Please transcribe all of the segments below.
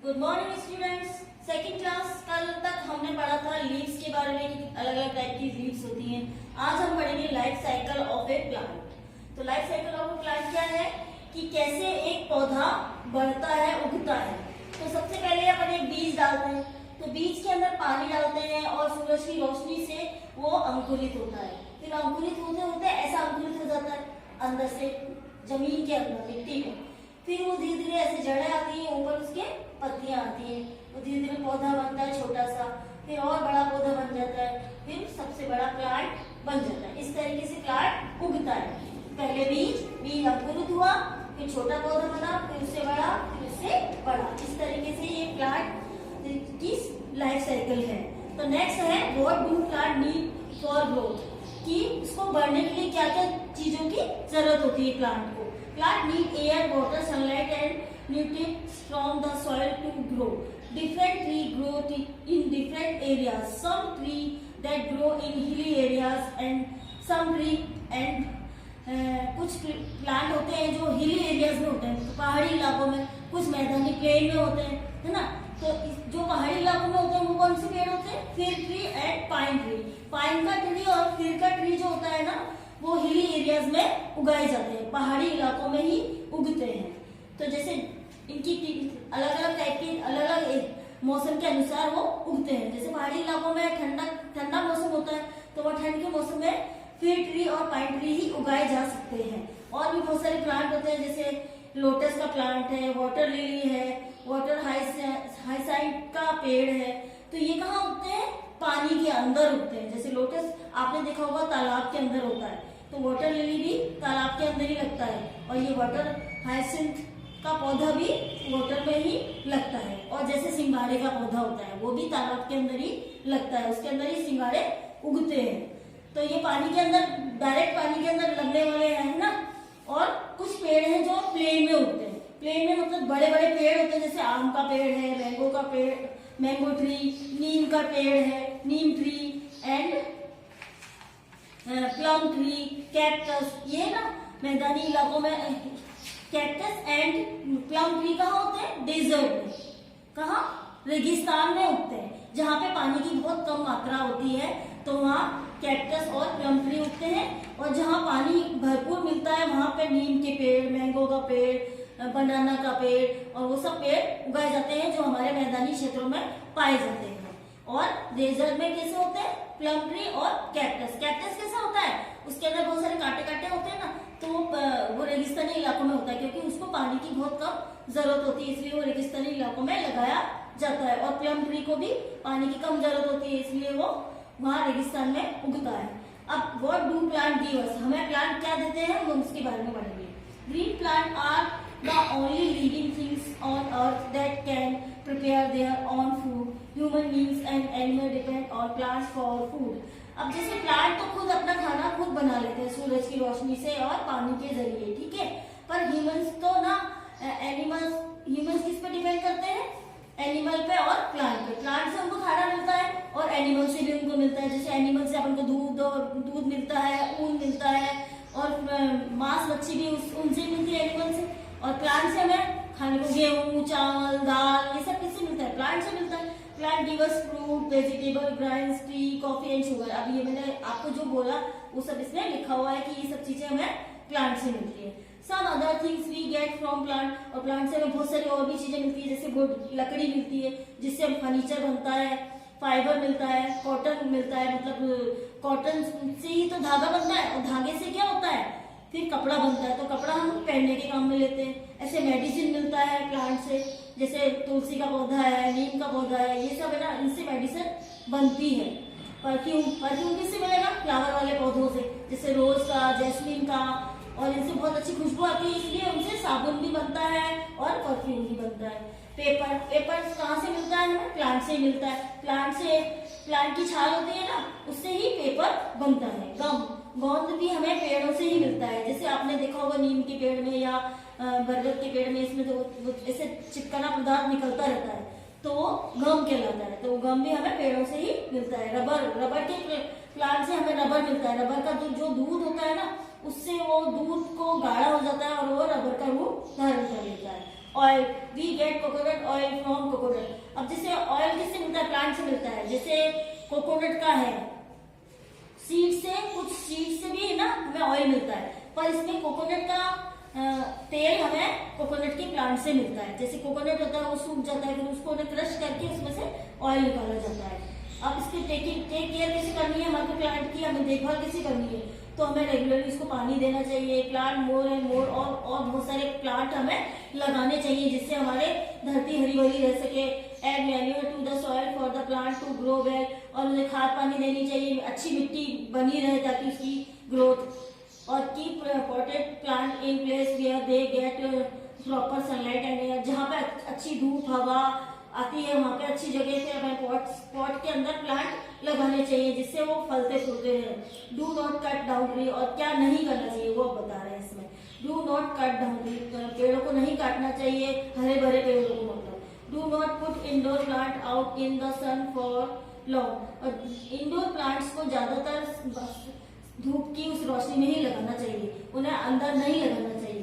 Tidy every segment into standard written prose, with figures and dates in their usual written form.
Good morning students. Second class कल तक हमने पढ़ा था लीव्स के बारे में कि अलग अलग टाइप की लीव्स होती हैं। आज हम पढ़ेंगे life cycle of a plant. तो life cycle of a plant क्या है कि कैसे एक पौधा बढ़ता है, उगता है। तो सबसे पहले अपन एक बीज डालते हैं, तो बीज के अंदर पानी डालते हैं और सूरज की रोशनी से वो अंकुरित होता है। फिर अंकुरित होते होते ऐसा अंकुरित हो जाता है अंदर से जमीन के अंदर, मिट्टी में। फिर वो धीरे धीरे ऐसे जड़ें आती हैं, ऊपर उसके पत्तियां आती हैं, वो धीरे धीरे पौधा बनता है छोटा सा, फिर और बड़ा पौधा बन जाता है, फिर सबसे बड़ा प्लांट बन जाता है। इस तरीके से प्लांट उगता है। पहले बीज अंकुरित हुआ, फिर छोटा पौधा बना, फिर उससे बड़ा, फिर उससे बड़ा। इस तरीके से ये प्लांट की लाइफ साइकिल है। तो नेक्स्ट है what do plant need for growth, कि उसको बढ़ने के लिए क्या क्या चीजों की जरूरत होती है प्लांट को। Plant need air, water, sunlight and nutrients from the soil to grow. Different trees grow in different areas. Some trees that grow in hilly areas and some trees and कुछ प्लांट होते हैं जो hilly areas में होते हैं, तो पहाड़ी इलाकों में, कुछ मैदानी प्लेन में होते हैं, है ना। तो जो पहाड़ी इलाकों में होते हैं वो कौन से पेड़ होते हैं? फिर tree and pine tree. Pine का ट्री और फिर का ट्री जो होता है ना, वो हिली एरियाज में उगाए जाते हैं, पहाड़ी इलाकों में ही उगते हैं। तो जैसे इनकी अलग अलग टाइप की अलग अलग मौसम के अनुसार वो उगते हैं। जैसे पहाड़ी इलाकों में ठंडा मौसम होता है, तो वह ठंड के मौसम में फिर ट्री और पाइन ट्री ही उगाए जा सकते हैं। और भी बहुत सारे प्लांट होते हैं, जैसे लोटस का प्लांट है, वाटर लिली है, वाटर हाइसाइंथ का पेड़ है। तो ये कहाँ उगते हैं? पानी के अंदर उगते हैं। जैसे लोटस आपने देखा होगा तालाब के अंदर होता है, तो वाटर लिली भी तालाब के अंदर ही लगता है। और ये वाटर हाइसिंथ का पौधा भी वाटर में ही लगता है। और जैसे सिंगाड़े का पौधा होता है, वो भी तालाब के अंदर ही लगता है, उसके अंदर ही सिंगाड़े उगते हैं। तो ये पानी के अंदर, डायरेक्ट पानी के अंदर लगने वाले हैं ना। और कुछ पेड़ हैं जो प्लेन में उगते हैं। प्लेन में मतलब बड़े बड़े पेड़ होते हैं, जैसे आम का पेड़ है, मैंगो का पेड़, मैंगो ट्री, नीम का पेड़ है, neem tree and plum tree, cactus. ये ना मैदानी इलाकों में कैक्टस एंड प्लम ट्री कहाँ होते हैं? डेजर्ट में। कहाँ? रेगिस्तान में उगते हैं, जहाँ पे पानी की बहुत कम मात्रा होती है, तो वहाँ कैक्टस और प्लम ट्री उगते हैं। और जहाँ पानी भरपूर मिलता है वहाँ पे नीम के पेड़, मैंगो का पेड़, बनाना का पेड़ और वो सब पेड़ उगाए जाते हैं, जो हमारे मैदानी क्षेत्रों में पाए जाते हैं। और डेजर्ट में कैसे होते हैं? प्लम ट्री और कैक्टस। कैक्टस कैसा होता है? उसके अंदर बहुत सारे कांटे कांटे होते हैं ना, तो वो रेगिस्तानी इलाकों में होता है, क्योंकि उसको पानी की बहुत कम जरूरत होती है, इसलिए वो रेगिस्तानी इलाकों में लगाया जाता है। और प्लम ट्री को भी पानी की कम जरूरत होती है, इसलिए वो वहाँ रेगिस्तान में उगता है। अब what do plant give us, हमें प्लांट क्या देते हैं, हम उसके बारे में पढ़ेंगे। Green plant are the only living things on earth that can prepare their own food. Human beings and animal depend on plants for food. अब जैसे प्लांट तो खुद अपना खाना खुद बना लेते हैं सूरज की रोशनी से और पानी के जरिए, ठीक है। पर ह्यूमंस तो ना, ह्यूमंस किस पे डिपेंड करते हैं? एनिमल पे और प्लांट पे। प्लांट से उनको खाना मिलता है और एनिमल से भी उनको मिलता है। जैसे एनिमल से अपन को दूध मिलता है, ऊन मिलता है, और मांस मच्छी भी उनसे मिलती है, एनिमल से। और प्लांट से हमें खाने को गेहूं, चावल, दाल, ये सब किससे मिलता है? प्लांट से मिलता है। Plant give us fruit, vegetable, grains, T, coffee and sugar. अब ये मैंने आपको जो बोला वो सब इसमें लिखा हुआ है कि ये सब चीजें हमें प्लांट से मिलती है। Some other things we get from plant, और प्लांट से हमें बहुत सारी और भी चीजें मिलती है, जैसे वुड, लकड़ी मिलती है जिससे हम फर्नीचर बनता है, फाइबर मिलता है, कॉटन मिलता है, मतलब कॉटन से ही तो धागा बनता है, और धागे से क्या होता है? फिर कपड़ा बनता है, तो कपड़ा हम पहनने के काम में लेते हैं। ऐसे मेडिसिन मिलता है प्लांट से, जैसे तुलसी का पौधा है, नीम का पौधा है, ये सब है ना, इनसे मेडिसिन बनती है। परफ्यूम किससे मिलेगा? फ्लावर वाले पौधों से, जैसे रोज का, जैस्मीन का, और इनसे बहुत अच्छी खुशबू आती है, इसलिए उनसे साबुन भी बनता है और परफ्यूम भी बनता है। पेपर कहाँ से मिलता है? हमें प्लांट से ही मिलता है। प्लांट की छाल होती है ना, उससे ही पेपर बनता है। गोंद भी हमें पेड़ों से ही मिलता है, जैसे आपने देखा होगा नीम के पेड़ में या बरगद के पेड़ में, इसमें तो ऐसे चिपकना पदार्थ निकलता रहता है, तो वो गम कहलाता है। तो गम भी हमें पेड़ों से ही मिलता है। रबर के प्लांट से हमें रबर मिलता है। रबर का जो दूध होता है ना, उससे वो दूध को गाढ़ा हो जाता है और वो रबर का रूप धारण कर लेता है। Oil, we get coconut oil from coconut. अब जैसे ऑयल किससे मिलता है, प्लांट से मिलता है। जैसे कोकोनट का है, सीड से, कुछ सीड से भी ना हमें ऑयल मिलता है, पर इसमें कोकोनट का तेल हमें कोकोनट के प्लांट से मिलता है। जैसे कोकोनट होता है वो सूख जाता है, फिर उसको क्रश करके उसमें से ऑयल निकाला जाता है। अब इसकी टेक केयर कैसे करनी है, हमारे प्लांट की हमें देखभाल कैसे करनी है, तो हमें रेगुलरली इसको पानी देना चाहिए। प्लांट मोर एंड मोर, और बहुत सारे प्लांट हमें लगाने चाहिए जिससे हमारे धरती हरी भरी रह सके। Add manure to the soil for the plant to grow well, और उन्हें खाद पानी देनी चाहिए, अच्छी मिट्टी बनी रहे ताकि उसकी ग्रोथ। और keep potted plant in place where they get proper sunlight and air, जहाँ पे अच्छी धूप हवा आती है वहां पे अच्छी जगह से हमें पॉट के अंदर प्लांट लगाने चाहिए जिससे वो फलते फूलते रहे। Do not cut down tree, और क्या नहीं करना चाहिए वो बता रहे हैं इसमें। Do not cut down tree, पेड़ों को नहीं काटना चाहिए, हरे भरे पेड़ों को मतलब। Do not put indoor plant out in the sun for long, और इंडोर प्लांट्स को ज्यादातर धूप की उस रोशनी में ही लगाना चाहिए, उन्हें अंदर नहीं लगाना चाहिए।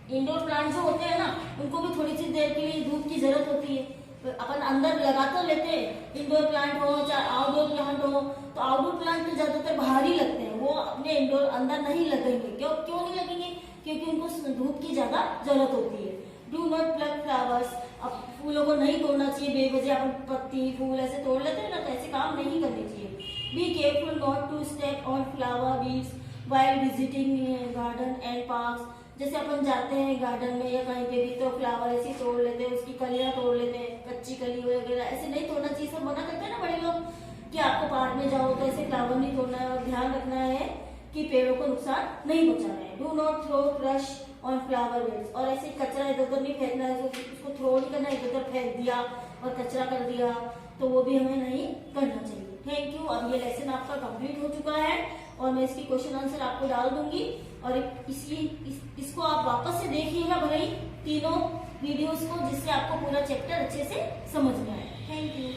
इंडोर प्लांट जो होते हैं ना, उनको भी थोड़ी सी देर के लिए धूप की जरूरत होती है, तो अपन अंदर लगा तो लेते हैं। इंडोर प्लांट हो चाहे आउटडोर प्लांट हो, तो आउटडोर प्लांट तो ज्यादातर बाहर ही लगते हैं, वो अपने इंडोर अंदर नहीं लगेंगे। क्यों नहीं लगेंगे, क्योंकि उनको धूप की ज्यादा जरूरत होती है। डू नॉट प्लग फ्लावर्स, अब फूलों को नहीं तोड़ना चाहिए बेवजह, अपन पत्ती फूल ऐसे तोड़ लेते हैं ना, तो ऐसे काम नहीं करने चाहिए। Be careful not to step on flower weeds while visiting garden and parks, जैसे अपन जाते हैं गार्डन में या कहीं पे भी, तो फ्लावर ऐसे तोड़ लेते हैं, उसकी कलियां तोड़ लेते हैं, कच्ची कली वगैरह ऐसे नहीं तोड़ना चाहिए। सब मना करते हैं ना बड़े लोग कि आपको पार्क में जाओ तो ऐसे फ्लावर नहीं तोड़ना है, और ध्यान रखना है कि पेड़ों को नुकसान नहीं पहुंचाना है। Do not throw crush on flower beds, और ऐसे कचरा इधर उधर नहीं फेंकना है, उसको थ्रो नहीं करना, इधर उधर फेंक दिया और कचरा कर दिया तो वो भी हमें नहीं करना चाहिए। Thank you. अब ये लेसन आपका कंप्लीट हो चुका है और मैं इसकी क्वेश्चन आंसर आपको डाल दूंगी, और इसको आप वापस से देखिएगा भले ही तीनों वीडियोस को, जिससे आपको पूरा चैप्टर अच्छे से समझ में आए। Thank you.